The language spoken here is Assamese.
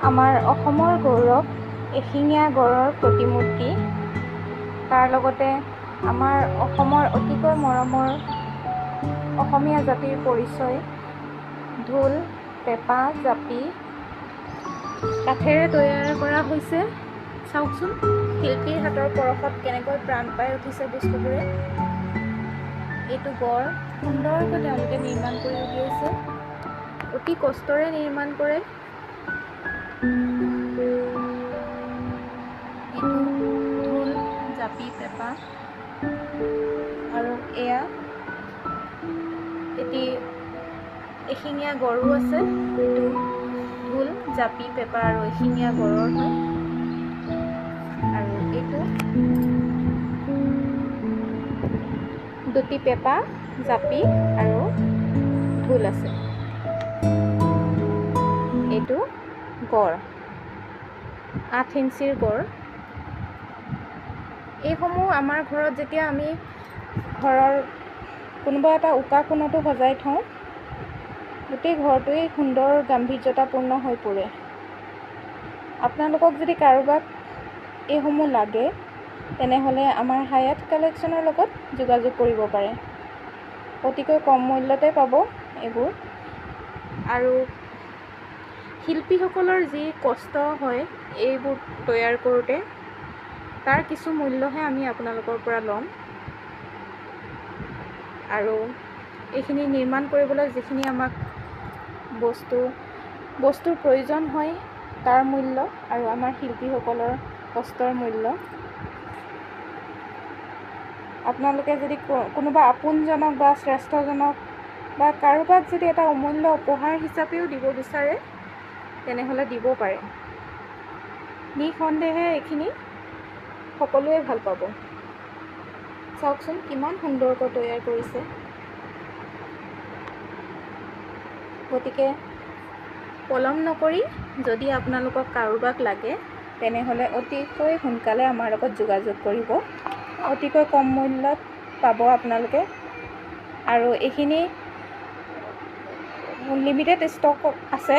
আমাৰ অসমৰ গৌৰৱ এশিঙীয়া গড়ৰ প্ৰতিমূৰ্তি, তাৰ লগতে আমাৰ অসমৰ অতিকৈ মৰমৰ অসমীয়া জাতিৰ পৰিচয় ঢোল, পেঁপা, জাপি কাঠেৰে তৈয়াৰ কৰা হৈছে। চাওকচোন শিল্পীৰ হাতৰ পৰশত কেনেকৈ প্ৰাণ পাই উঠিছে বস্তুবোৰে। এইটো গড় সুন্দৰকৈ তেওঁলোকে নিৰ্মাণ কৰি উলিয়াইছে, অতি কষ্টৰে নিৰ্মাণ কৰে। এইটো ঢোল, জাপি, পেঁপা আৰু এয়া এটি এশিঙীয়া গড়ো আছে। এইটো ঢোল, জাপি, পেঁপা আৰু এশিঙীয়া গড়ৰ হয়। আৰু এইটো দুটি পেঁপা, জাপি আৰু ঢোল আছে। এইটো গড় 8 ইঞ্চিৰ গড়। এইসমূহ আমাৰ ঘৰত যেতিয়া আমি ঘৰৰ কোনোবা এটা উকা কোণতো সজাই থওঁ, গোটেই ঘৰটোৱেই সুন্দৰ গাম্ভীৰ্যতাপূৰ্ণ হৈ পৰে। আপোনালোকক যদি কাৰোবাক এইসমূহ লাগে তেনেহ'লে আমাৰ হায়াত কালেকশ্যনৰ লগত যোগাযোগ কৰিব পাৰে। অতিকৈ কম মূল্যতে পাব এইবোৰ। আৰু শিল্পীসকলৰ যি কষ্ট হয় এইবোৰ তৈয়াৰ কৰোঁতে, তাৰ কিছু মূল্যহে আমি আপোনালোকৰ পৰা ল'ম। আৰু এইখিনি নিৰ্মাণ কৰিবলৈ যিখিনি আমাক বস্তুৰ প্ৰয়োজন হয় তাৰ মূল্য আৰু আমাৰ শিল্পীসকলৰ কষ্টৰ মূল্য। আপোনালোকে যদি কোনোবা আপোনজনক বা শ্ৰেষ্ঠজনক বা কাৰোবাক যদি এটা অমূল্য উপহাৰ হিচাপেও দিব বিচাৰে তেনেহ'লে দিব পাৰে। নিঃসন্দেহে এইখিনি সকলোৱে ভাল পাব। চাওকচোন কিমান সুন্দৰকৈ তৈয়াৰ কৰিছে। গতিকে পলম নকৰি যদি আপোনালোকক কাৰোবাক লাগে তেনেহ'লে অতিকৈ সোনকালে আমাৰ লগত যোগাযোগ কৰিব। অতিকৈ কম মূল্যত পাব আপোনালোকে। আৰু এইখিনি লিমিটেড ষ্টক আছে।